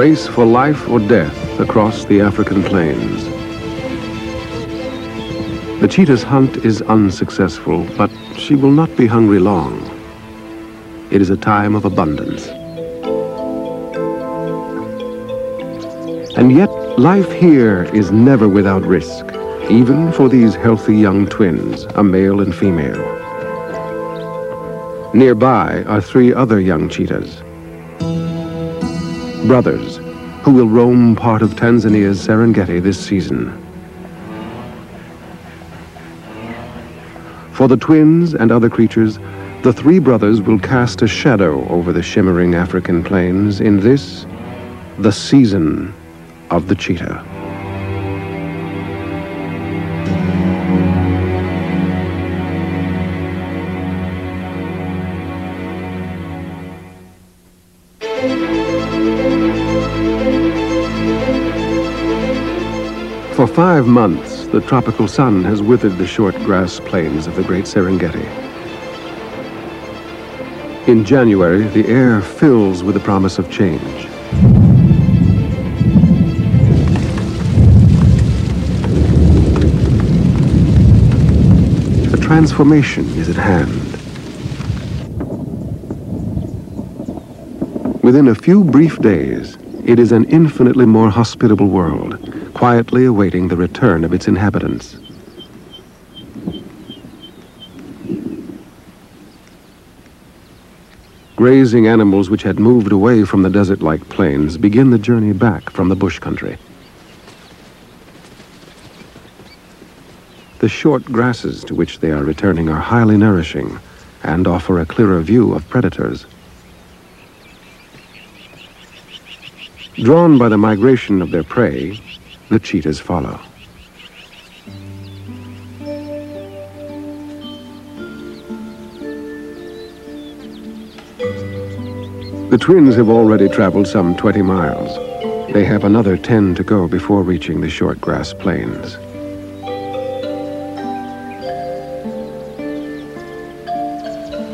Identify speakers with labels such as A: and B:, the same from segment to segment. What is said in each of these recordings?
A: race for life or death across the African plains. The cheetah's hunt is unsuccessful, but she will not be hungry long. It is a time of abundance. And yet, life here is never without risk, even for these healthy young twins, a male and female. Nearby are 3 other young cheetahs, brothers, who will roam part of Tanzania's Serengeti this season. For the twins and other creatures, the 3 brothers will cast a shadow over the shimmering African plains in this, the season of the cheetah. For 5 months, the tropical sun has withered the short grass plains of the great Serengeti. In January, the air fills with the promise of change. A transformation is at hand. Within a few brief days, it is an infinitely more hospitable world, quietly awaiting the return of its inhabitants. Grazing animals which had moved away from the desert-like plains begin the journey back from the bush country. The short grasses to which they are returning are highly nourishing and offer a clearer view of predators. Drawn by the migration of their prey, the cheetahs follow. The twins have already traveled some 20 miles. They have another 10 to go before reaching the short grass plains.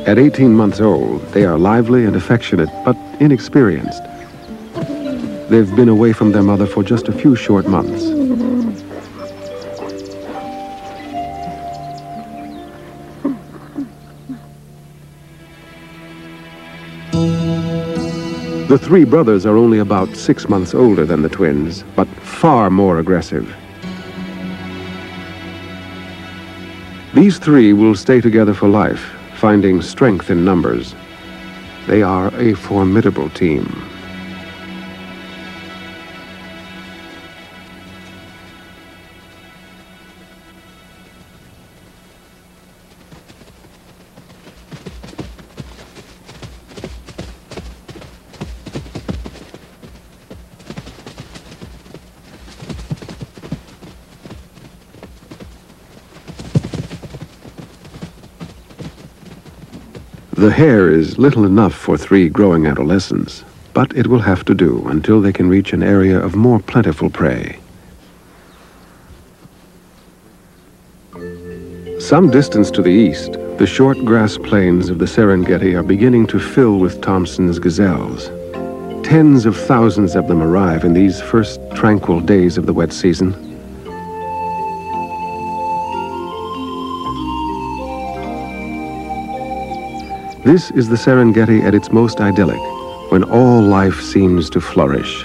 A: At 18 months old, they are lively and affectionate, but inexperienced. They've been away from their mother for just a few short months. The 3 brothers are only about 6 months older than the twins, but far more aggressive. These 3 will stay together for life, finding strength in numbers. They are a formidable team. The hair is little enough for 3 growing adolescents, but it will have to do until they can reach an area of more plentiful prey. Some distance to the east, the short grass plains of the Serengeti are beginning to fill with Thomson's gazelles. Tens of thousands of them arrive in these first tranquil days of the wet season. This is the Serengeti at its most idyllic, when all life seems to flourish.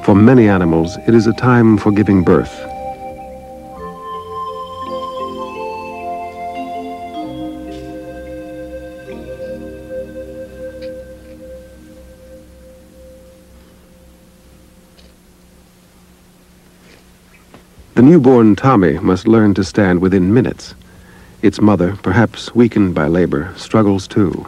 A: For many animals, it is a time for giving birth. The newborn Tommy must learn to stand within minutes. Its mother, perhaps weakened by labor, struggles too.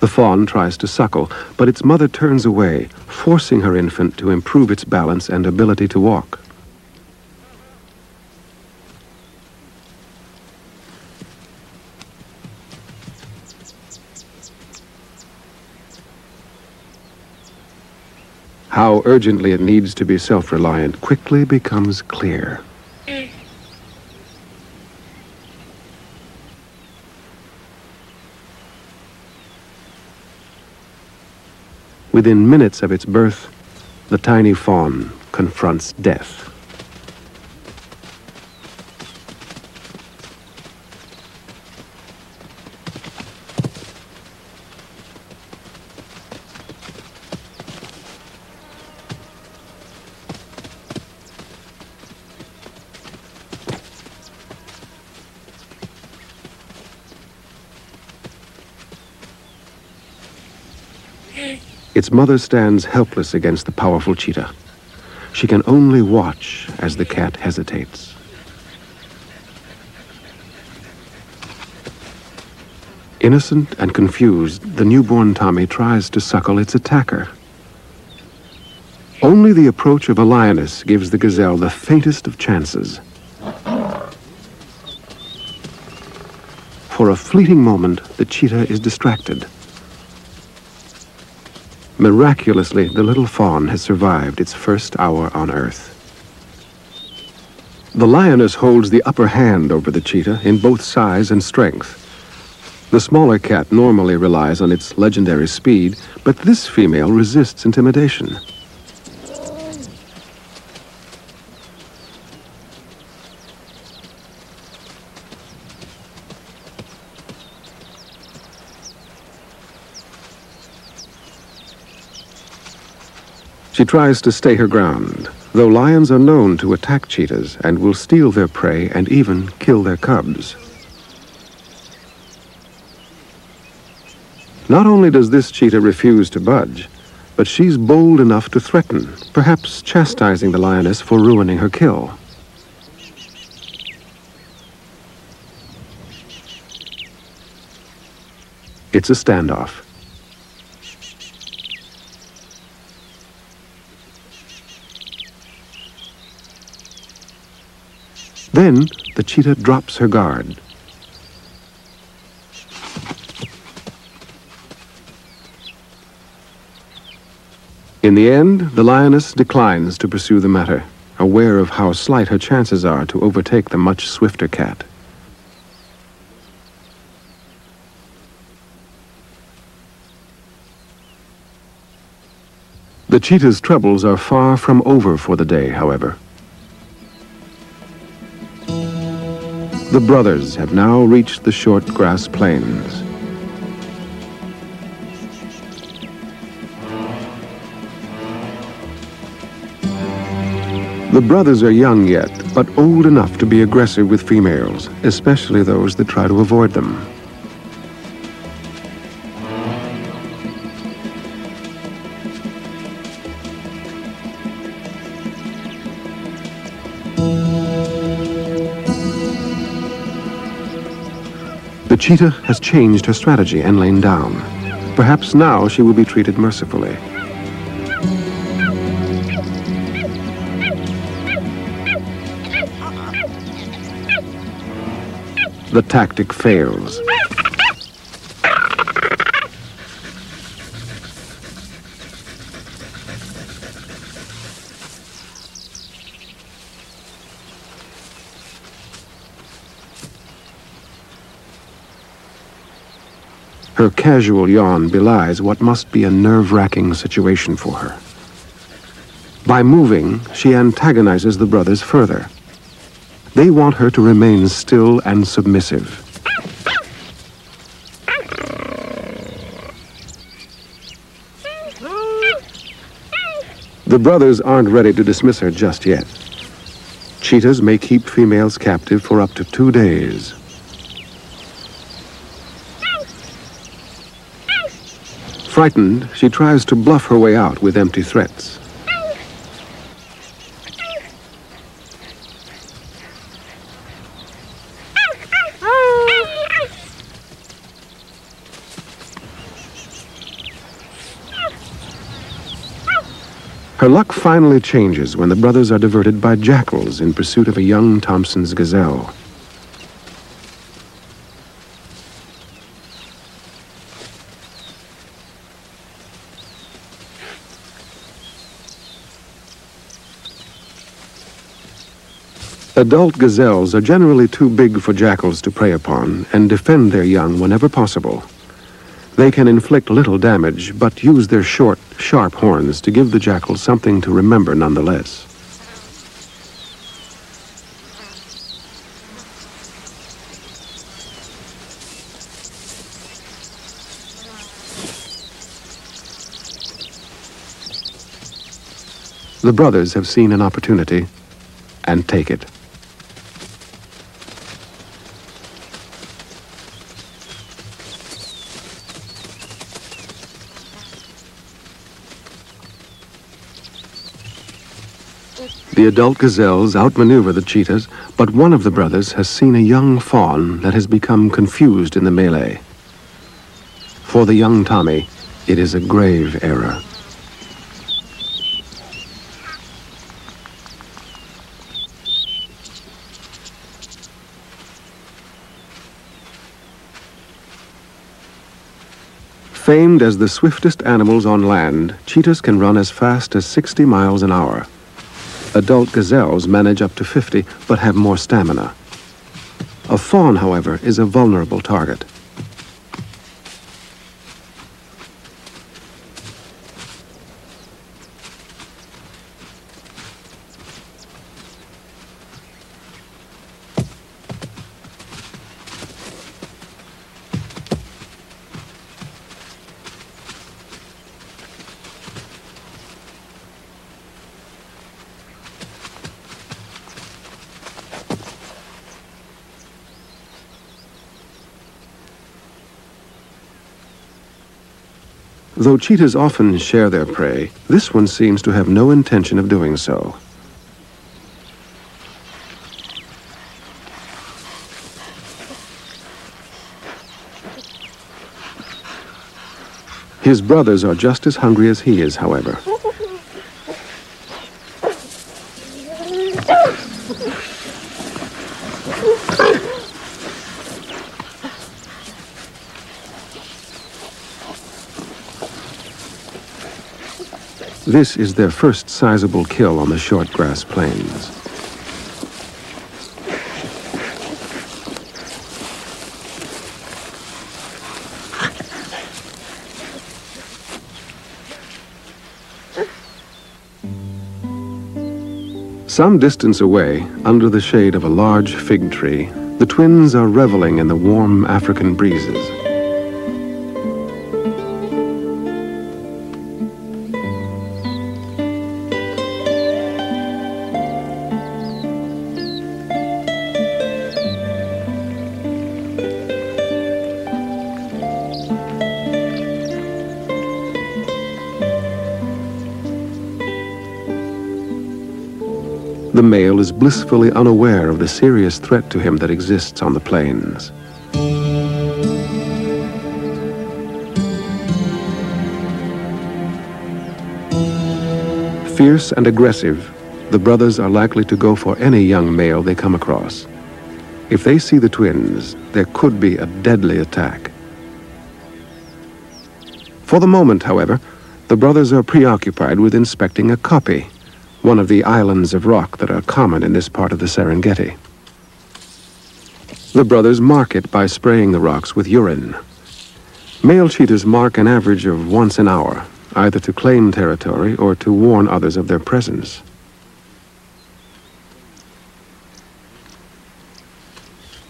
A: The fawn tries to suckle, but its mother turns away, forcing her infant to improve its balance and ability to walk. How urgently it needs to be self-reliant quickly becomes clear. Within minutes of its birth, the tiny fawn confronts death. Its mother stands helpless against the powerful cheetah. She can only watch as the cat hesitates. Innocent and confused, the newborn Tommy tries to suckle its attacker. Only the approach of a lioness gives the gazelle the faintest of chances. For a fleeting moment, the cheetah is distracted. Miraculously, the little fawn has survived its first hour on Earth. The lioness holds the upper hand over the cheetah in both size and strength. The smaller cat normally relies on its legendary speed, but this female resists intimidation. She tries to stay her ground, though lions are known to attack cheetahs and will steal their prey and even kill their cubs. Not only does this cheetah refuse to budge, but she's bold enough to threaten, perhaps chastising the lioness for ruining her kill. It's a standoff. Then, the cheetah drops her guard. In the end, the lioness declines to pursue the matter, aware of how slight her chances are to overtake the much swifter cat. The cheetah's troubles are far from over for the day, however. The brothers have now reached the short grass plains. The brothers are young yet, but old enough to be aggressive with females, especially those that try to avoid them. The cheetah has changed her strategy and lain down. Perhaps now she will be treated mercifully. The tactic fails. Her casual yawn belies what must be a nerve-wracking situation for her. By moving, she antagonizes the brothers further. They want her to remain still and submissive. The brothers aren't ready to dismiss her just yet. Cheetahs may keep females captive for up to 2 days. Frightened, she tries to bluff her way out with empty threats. Her luck finally changes when the brothers are diverted by jackals in pursuit of a young Thompson's gazelle. Adult gazelles are generally too big for jackals to prey upon and defend their young whenever possible. They can inflict little damage, but use their short, sharp horns to give the jackal something to remember nonetheless. The brothers have seen an opportunity and take it. The adult gazelles outmaneuver the cheetahs, but one of the brothers has seen a young fawn that has become confused in the melee. For the young Tommy, it is a grave error. Famed as the swiftest animals on land, cheetahs can run as fast as 60 miles an hour. Adult gazelles manage up to 50, but have more stamina. A fawn, however, is a vulnerable target. Though cheetahs often share their prey, this one seems to have no intention of doing so. His brothers are just as hungry as he is, however. This is their first sizable kill on the short grass plains. Some distance away, under the shade of a large fig tree, the twins are reveling in the warm African breezes. The male is blissfully unaware of the serious threat to him that exists on the plains. Fierce and aggressive, the brothers are likely to go for any young male they come across. If they see the twins, there could be a deadly attack. For the moment, however, the brothers are preoccupied with inspecting a koppie, one of the islands of rock that are common in this part of the Serengeti. The brothers mark it by spraying the rocks with urine. Male cheetahs mark an average of once an hour, either to claim territory or to warn others of their presence.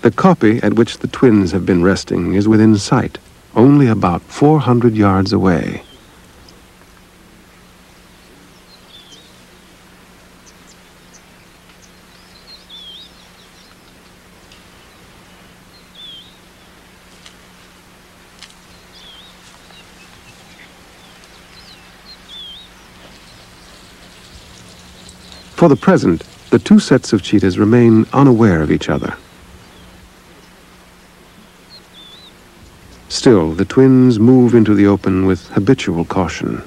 A: The koppie at which the twins have been resting is within sight, only about 400 yards away. For the present, the two sets of cheetahs remain unaware of each other. Still, the twins move into the open with habitual caution.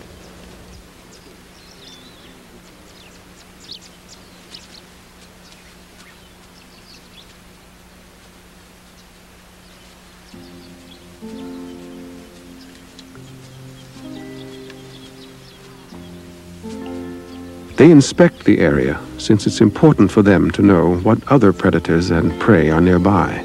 A: They inspect the area since it's important for them to know what other predators and prey are nearby.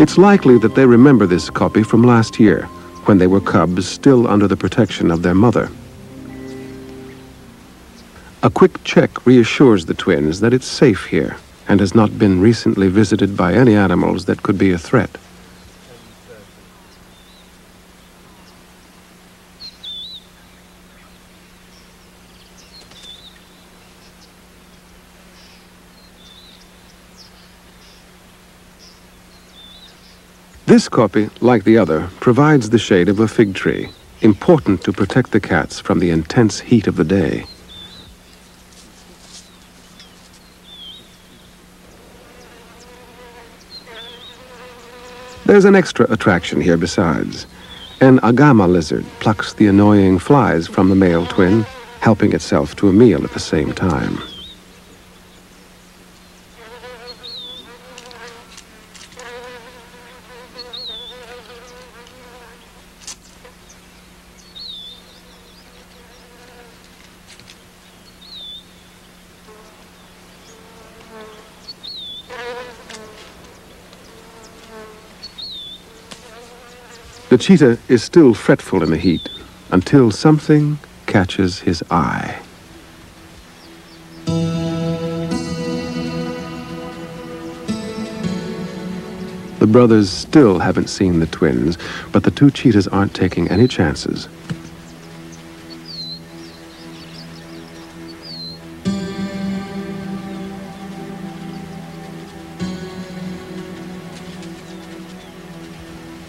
A: It's likely that they remember this copy from last year, when they were cubs still under the protection of their mother. A quick check reassures the twins that it's safe here and has not been recently visited by any animals that could be a threat. This copy, like the other, provides the shade of a fig tree, important to protect the cats from the intense heat of the day. There's an extra attraction here besides. An agama lizard plucks the annoying flies from the male twin, helping itself to a meal at the same time. The cheetah is still fretful in the heat until something catches his eye. The brothers still haven't seen the twins, but the two cheetahs aren't taking any chances.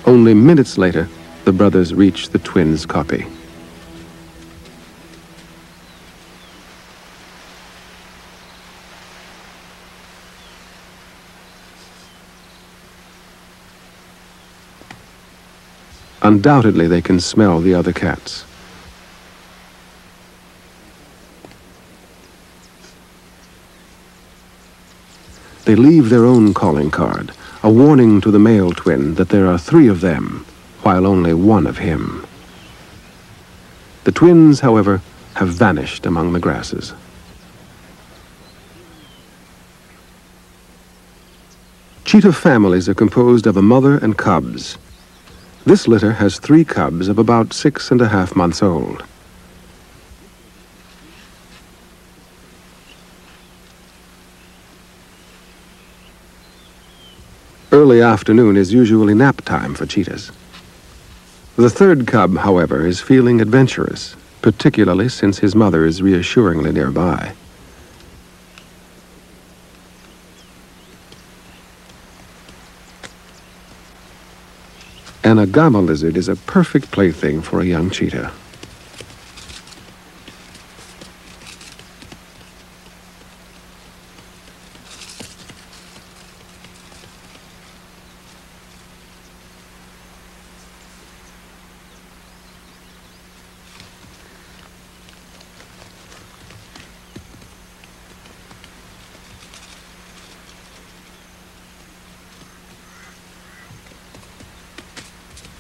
A: Only minutes later, the brothers reach the twins' copy. Undoubtedly, they can smell the other cats. They leave their own calling card, a warning to the male twin that there are 3 of them, while only 1 of him. The twins, however, have vanished among the grasses. Cheetah families are composed of a mother and cubs. This litter has 3 cubs of about 6½ months old. Early afternoon is usually nap time for cheetahs. The 3rd cub, however, is feeling adventurous, particularly since his mother is reassuringly nearby. An agama lizard is a perfect plaything for a young cheetah.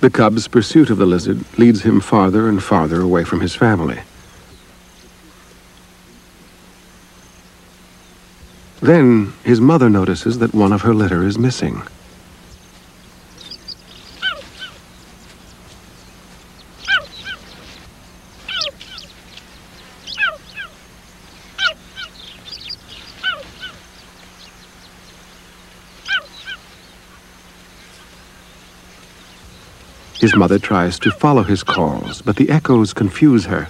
A: The cub's pursuit of the lizard leads him farther and farther away from his family. Then his mother notices that one of her litter is missing. His mother tries to follow his calls, but the echoes confuse her.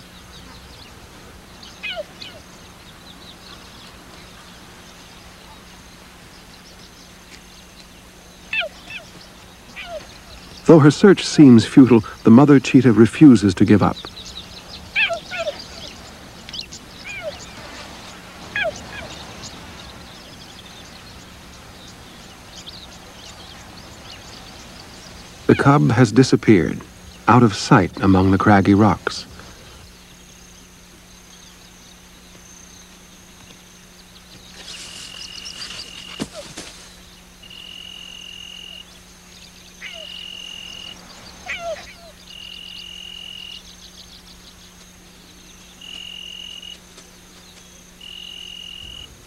A: Though her search seems futile, the mother cheetah refuses to give up. The cub has disappeared, out of sight among the craggy rocks.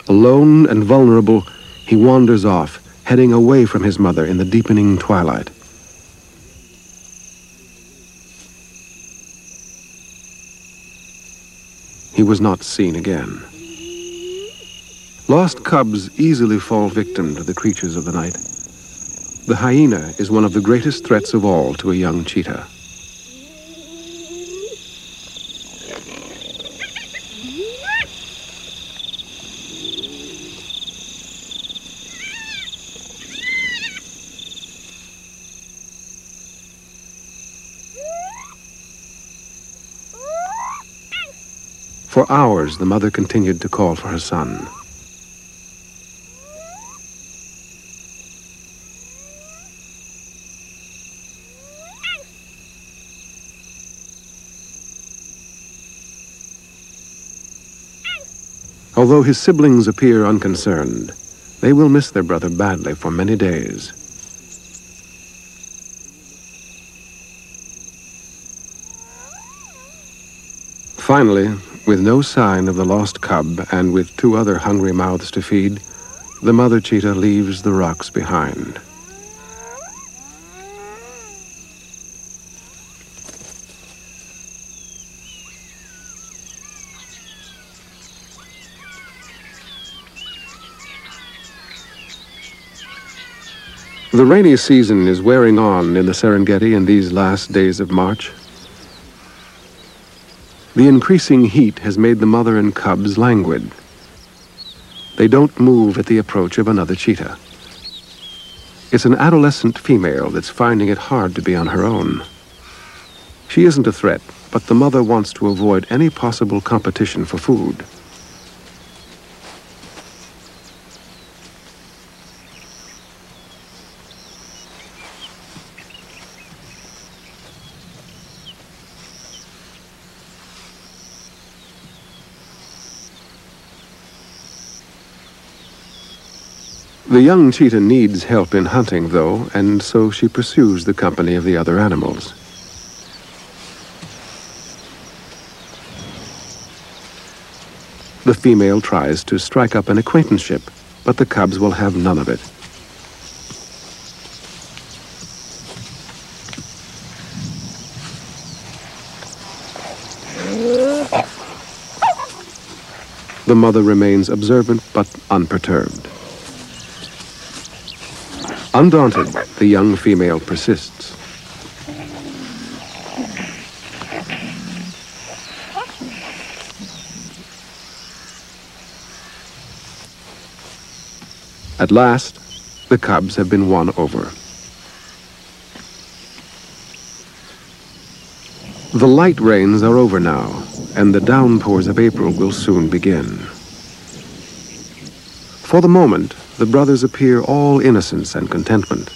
A: Alone and vulnerable, he wanders off, heading away from his mother in the deepening twilight. He was not seen again. Lost cubs easily fall victim to the creatures of the night. The hyena is one of the greatest threats of all to a young cheetah. For hours, the mother continued to call for her son. Although his siblings appear unconcerned, they will miss their brother badly for many days. Finally, with no sign of the lost cub and with 2 other hungry mouths to feed, the mother cheetah leaves the rocks behind. The rainy season is wearing on in the Serengeti in these last days of March. The increasing heat has made the mother and cubs languid. They don't move at the approach of another cheetah. It's an adolescent female that's finding it hard to be on her own. She isn't a threat, but the mother wants to avoid any possible competition for food. The young cheetah needs help in hunting, though, and so she pursues the company of the other animals. The female tries to strike up an acquaintanceship, but the cubs will have none of it. The mother remains observant but unperturbed. Undaunted, the young female persists. At last, the cubs have been won over. The light rains are over now, and the downpours of April will soon begin. For the moment, the brothers appear all innocence and contentment.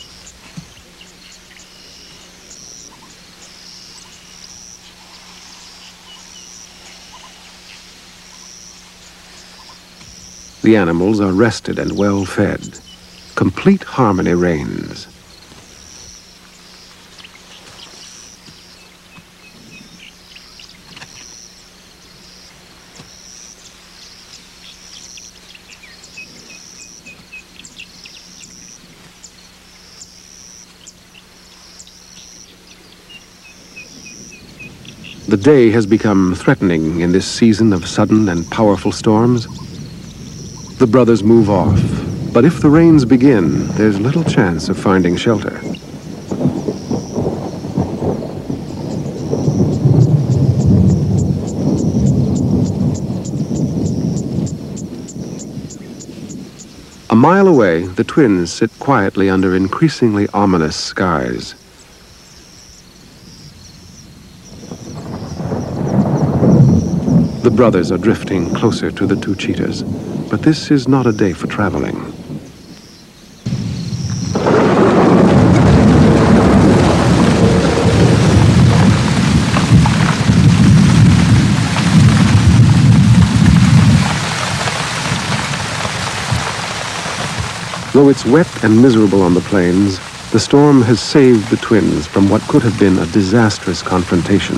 A: The animals are rested and well fed. Complete harmony reigns. The day has become threatening in this season of sudden and powerful storms. The brothers move off, but if the rains begin, there's little chance of finding shelter. A mile away, the twins sit quietly under increasingly ominous skies. The brothers are drifting closer to the 2 cheetahs, but this is not a day for traveling. Though it's wet and miserable on the plains, the storm has saved the twins from what could have been a disastrous confrontation.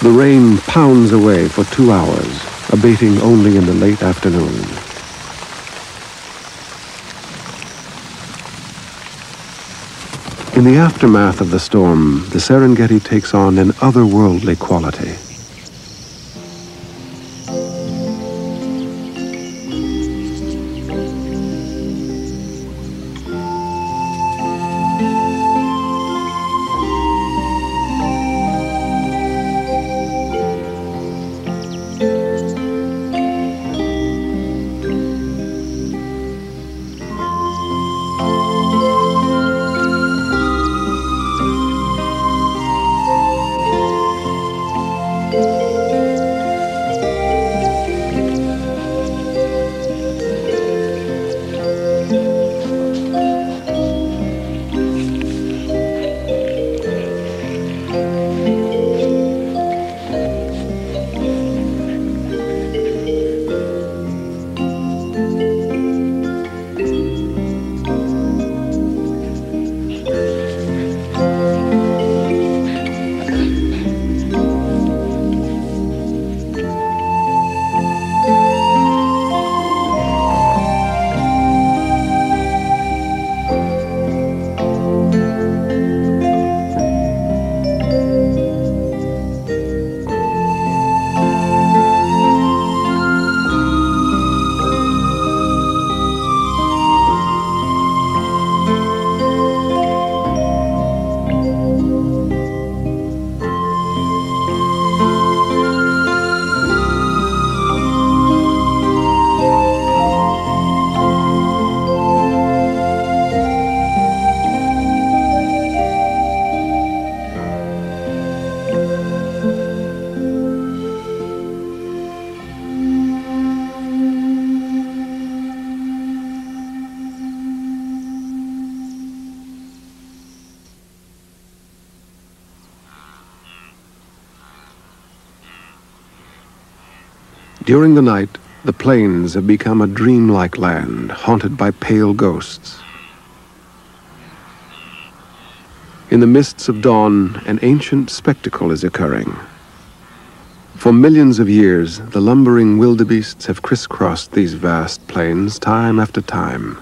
A: The rain pounds away for 2 hours, abating only in the late afternoon. In the aftermath of the storm, the Serengeti takes on an otherworldly quality. During the night, the plains have become a dreamlike land, haunted by pale ghosts. In the mists of dawn, an ancient spectacle is occurring. For millions of years, the lumbering wildebeests have crisscrossed these vast plains time after time.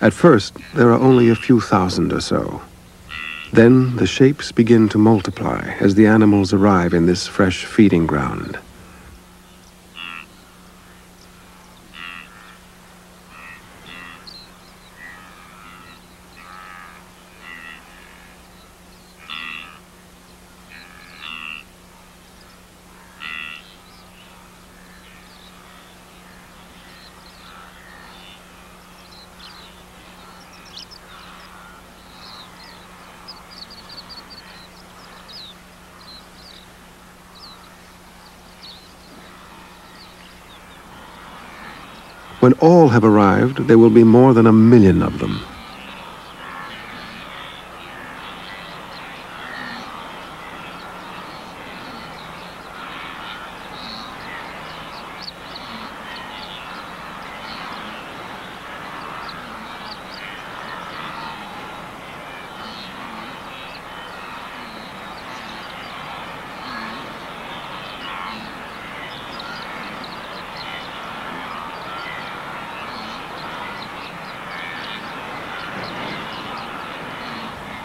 A: At first, there are only a few thousand or so. Then the shapes begin to multiply as the animals arrive in this fresh feeding ground. When all have arrived, there will be more than 1 million of them.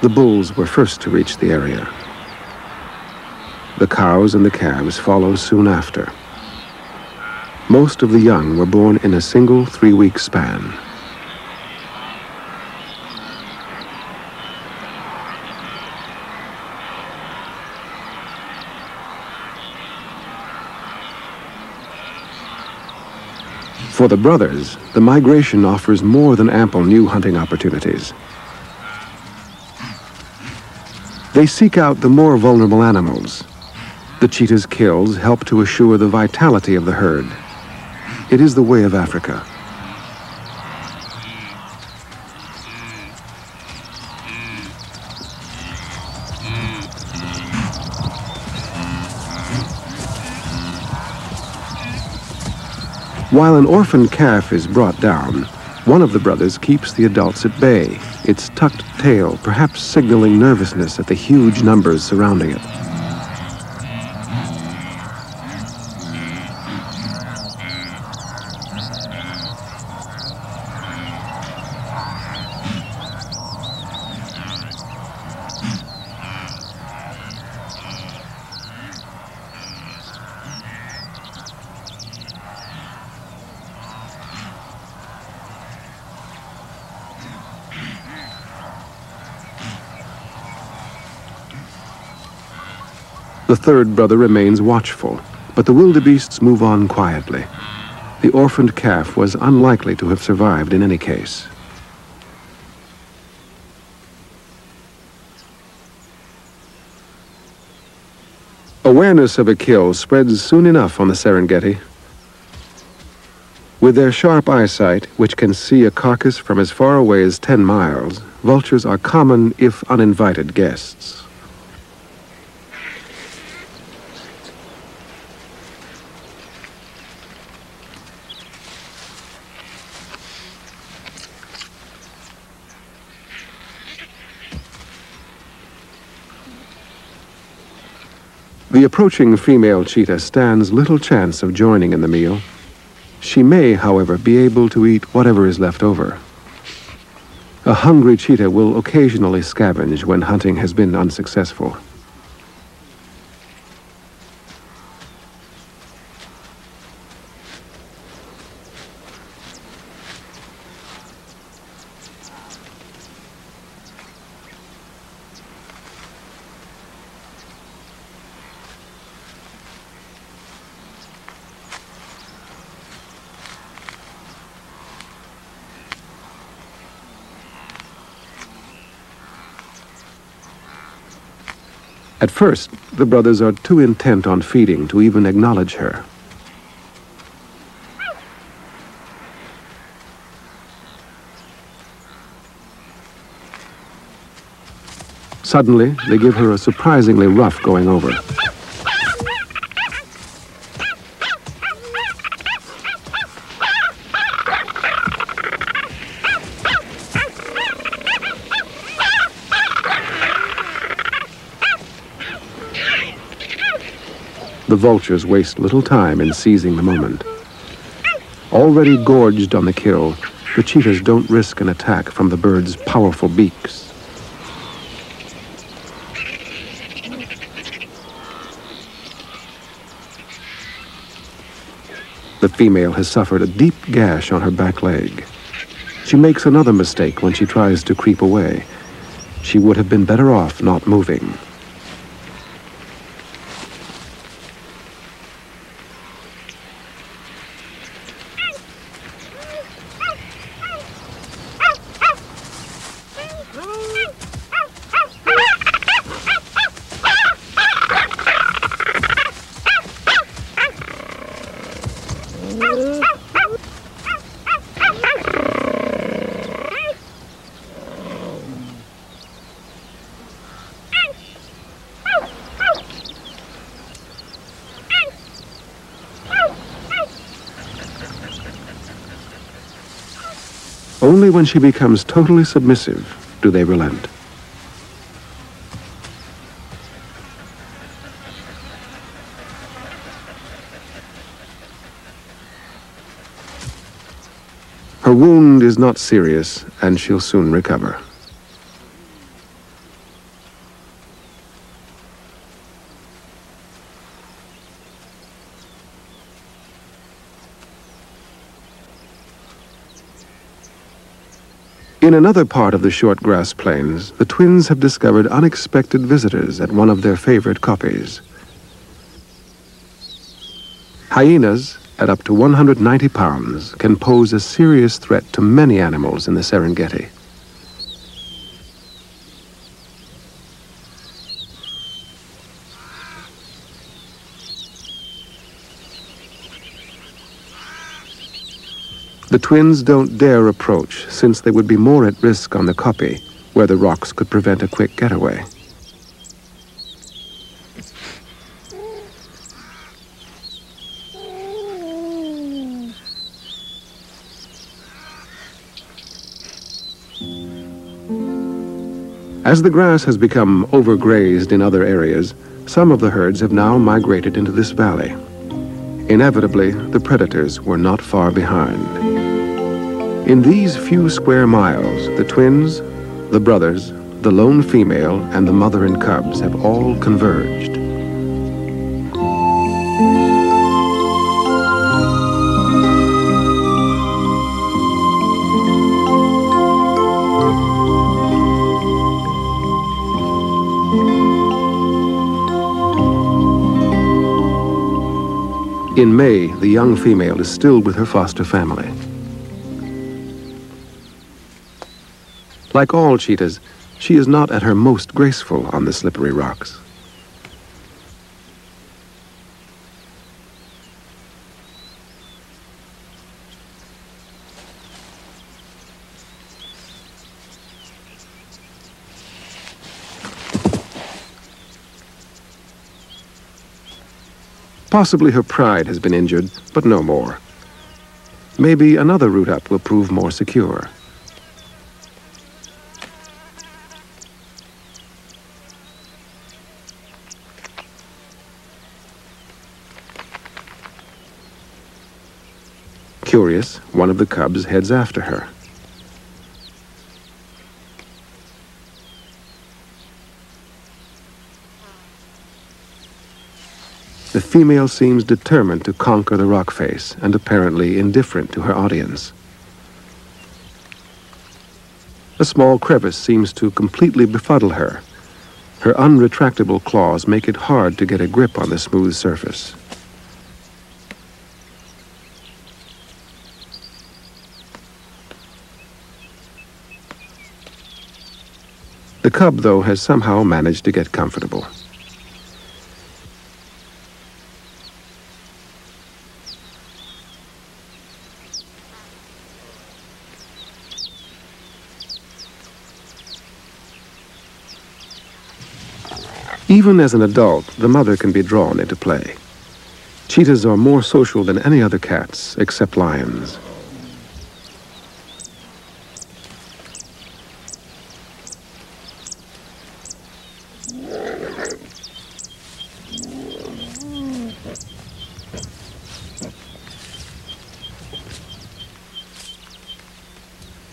A: The bulls were first to reach the area. The cows and the calves follow soon after. Most of the young were born in a single 3-week span. For the brothers, the migration offers more than ample new hunting opportunities. They seek out the more vulnerable animals. The cheetah's kills help to assure the vitality of the herd. It is the way of Africa. While an orphaned calf is brought down, one of the brothers keeps the adults at bay, its tucked tail perhaps signaling nervousness at the huge numbers surrounding it. The third brother remains watchful, but the wildebeests move on quietly. The orphaned calf was unlikely to have survived in any case. Awareness of a kill spreads soon enough on the Serengeti. With their sharp eyesight, which can see a carcass from as far away as 10 miles, vultures are common if uninvited guests. The approaching female cheetah stands little chance of joining in the meal. She may, however, be able to eat whatever is left over. A hungry cheetah will occasionally scavenge when hunting has been unsuccessful. At first, the brothers are too intent on feeding to even acknowledge her. Suddenly, they give her a surprisingly rough going over. The vultures waste little time in seizing the moment. Already gorged on the kill, the cheetahs don't risk an attack from the birds' powerful beaks. The female has suffered a deep gash on her back leg. She makes another mistake when she tries to creep away. She would have been better off not moving. Only when she becomes totally submissive do they relent. Her wound is not serious, and she'll soon recover. In another part of the short grass plains, the twins have discovered unexpected visitors at one of their favorite kopjes. Hyenas, at up to 190 pounds, can pose a serious threat to many animals in the Serengeti. The twins don't dare approach, since they would be more at risk on the kopje, where the rocks could prevent a quick getaway. As the grass has become overgrazed in other areas, some of the herds have now migrated into this valley. Inevitably, the predators were not far behind. In these few square miles, the twins, the brothers, the lone female, and the mother and cubs have all converged. In May, the young female is still with her foster family. Like all cheetahs, she is not at her most graceful on the slippery rocks. Possibly her pride has been injured, but no more. Maybe another route up will prove more secure. Curious, one of the cubs heads after her. The female seems determined to conquer the rock face and apparently indifferent to her audience. A small crevice seems to completely befuddle her. Her unretractable claws make it hard to get a grip on the smooth surface. The cub, though, has somehow managed to get comfortable. Even as an adult, the mother can be drawn into play. Cheetahs are more social than any other cats, except lions.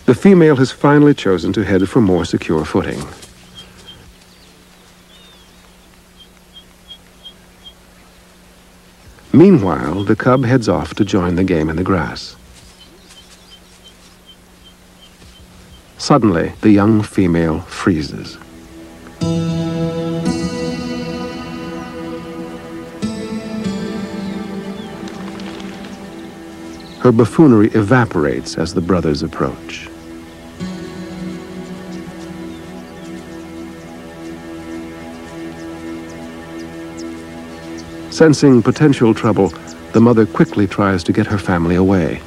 A: The female has finally chosen to head for more secure footing. Meanwhile, the cub heads off to join the game in the grass. Suddenly, the young female freezes. Her buffoonery evaporates as the brothers approach. Sensing potential trouble, the mother quickly tries to get her family away.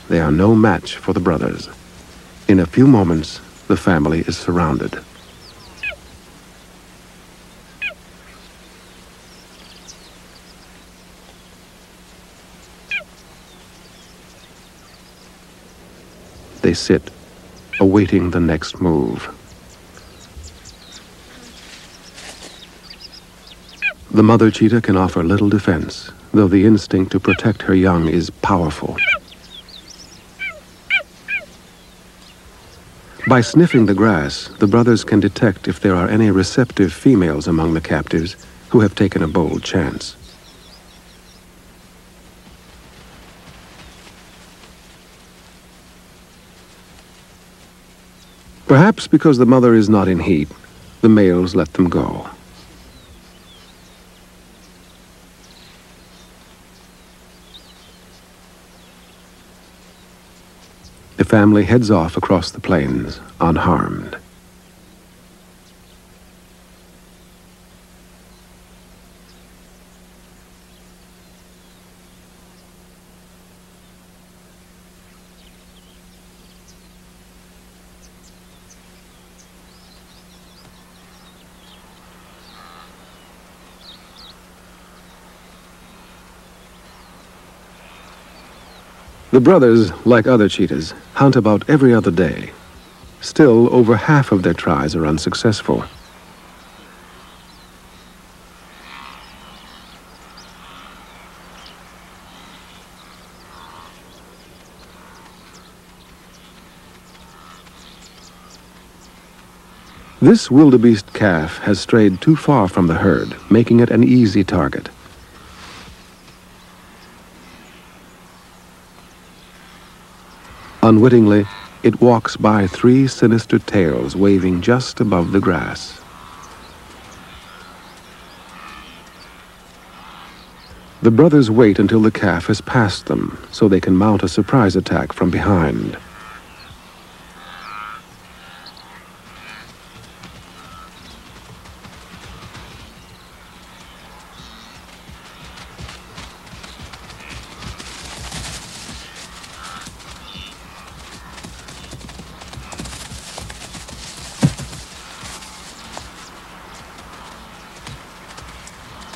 A: They are no match for the brothers. In a few moments, the family is surrounded. They sit, awaiting the next move. The mother cheetah can offer little defense, though the instinct to protect her young is powerful. By sniffing the grass, the brothers can detect if there are any receptive females among the captives who have taken a bold chance. Perhaps because the mother is not in heat, the males let them go. The family heads off across the plains, unharmed. The brothers, like other cheetahs, hunt about every other day. Still, over half of their tries are unsuccessful. This wildebeest calf has strayed too far from the herd, making it an easy target. Unwittingly, it walks by 3 sinister tails waving just above the grass. The brothers wait until the calf has passed them, so they can mount a surprise attack from behind.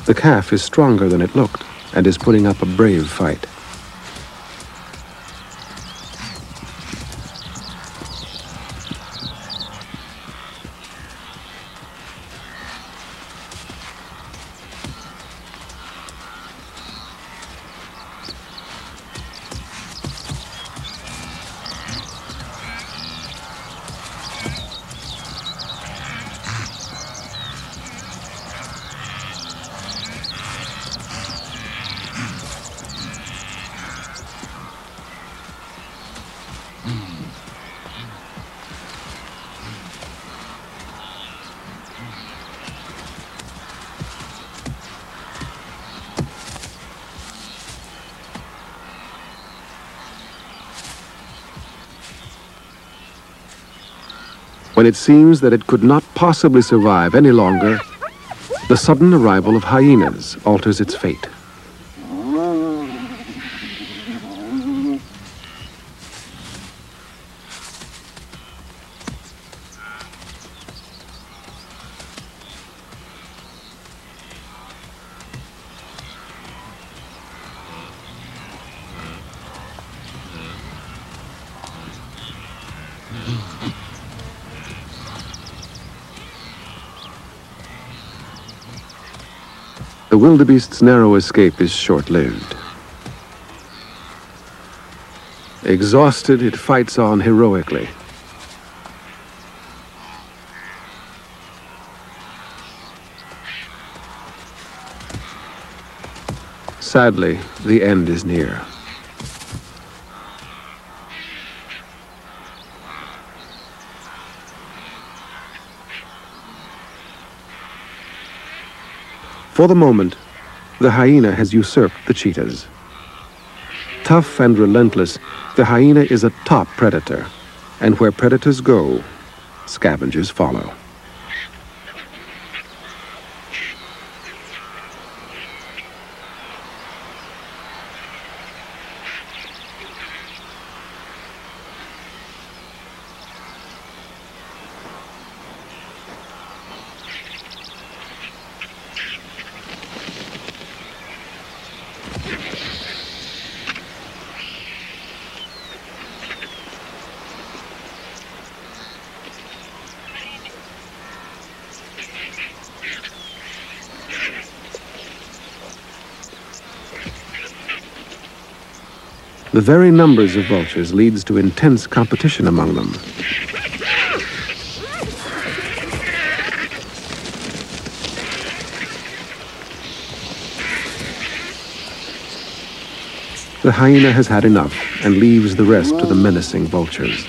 A: The calf is stronger than it looked and is putting up a brave fight. When it seems that it could not possibly survive any longer, the sudden arrival of hyenas alters its fate. The wildebeest's narrow escape is short-lived. Exhausted, it fights on heroically. Sadly, the end is near. For the moment, the hyena has usurped the cheetahs. Tough and relentless, the hyena is a top predator, and where predators go, scavengers follow. The very numbers of vultures leads to intense competition among them. The hyena has had enough and leaves the rest to the menacing vultures.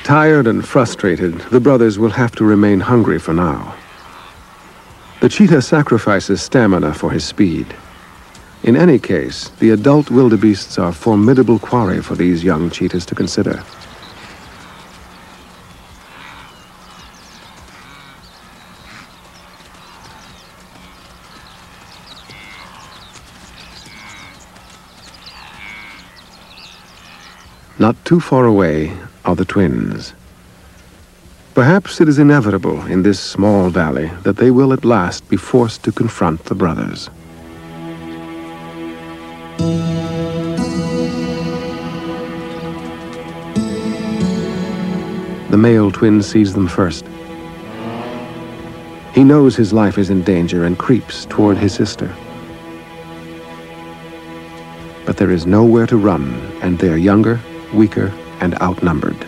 A: Tired and frustrated, the brothers will have to remain hungry for now. The cheetah sacrifices stamina for his speed. In any case, the adult wildebeests are formidable quarry for these young cheetahs to consider. Not too far away are the twins. Perhaps it is inevitable in this small valley that they will at last be forced to confront the brothers. The male twin sees them first. He knows his life is in danger and creeps toward his sister. But there is nowhere to run, and they are younger, weaker, and outnumbered.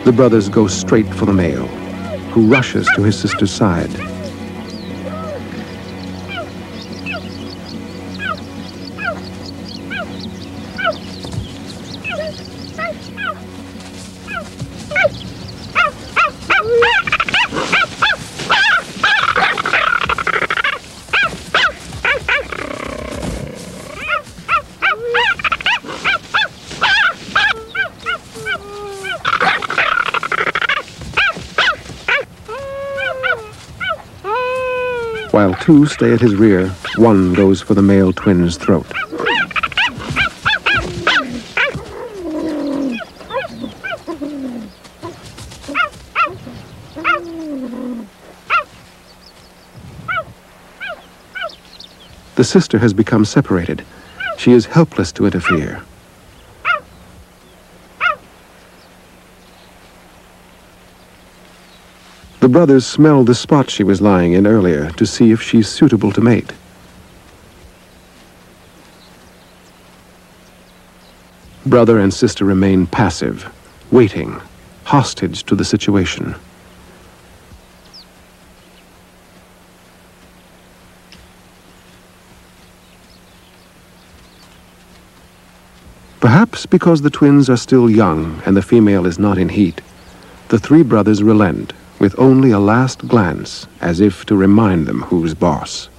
A: The brothers go straight for the male, who rushes to his sister's side. While two stay at his rear, one goes for the male twin's throat. The sister has become separated. She is helpless to interfere. The brothers smell the spot she was lying in earlier to see if she's suitable to mate. Brother and sister remain passive, waiting, hostage to the situation. Perhaps because the twins are still young and the female is not in heat, the three brothers relent, with only a last glance, as if to remind them who's boss.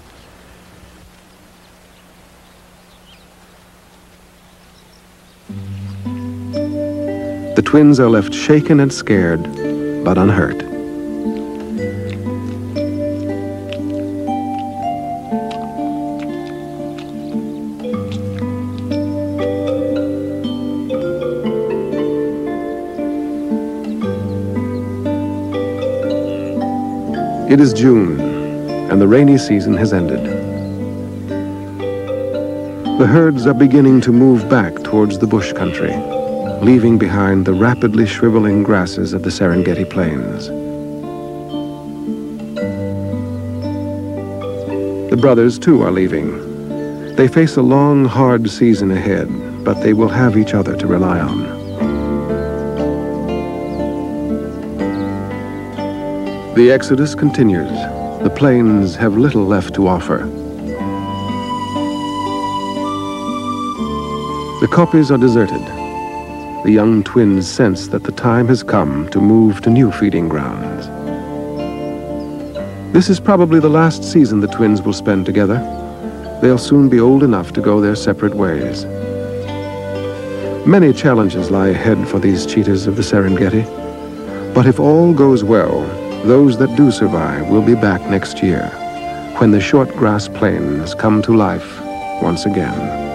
A: The twins are left shaken and scared, but unhurt. It is June, and the rainy season has ended. The herds are beginning to move back towards the bush country, leaving behind the rapidly shriveling grasses of the Serengeti plains. The brothers, too, are leaving. They face a long, hard season ahead, but they will have each other to rely on. The exodus continues. The plains have little left to offer. The kopjes are deserted. The young twins sense that the time has come to move to new feeding grounds. This is probably the last season the twins will spend together. They'll soon be old enough to go their separate ways. Many challenges lie ahead for these cheetahs of the Serengeti, but if all goes well, those that do survive will be back next year, when the short grass plains come to life once again.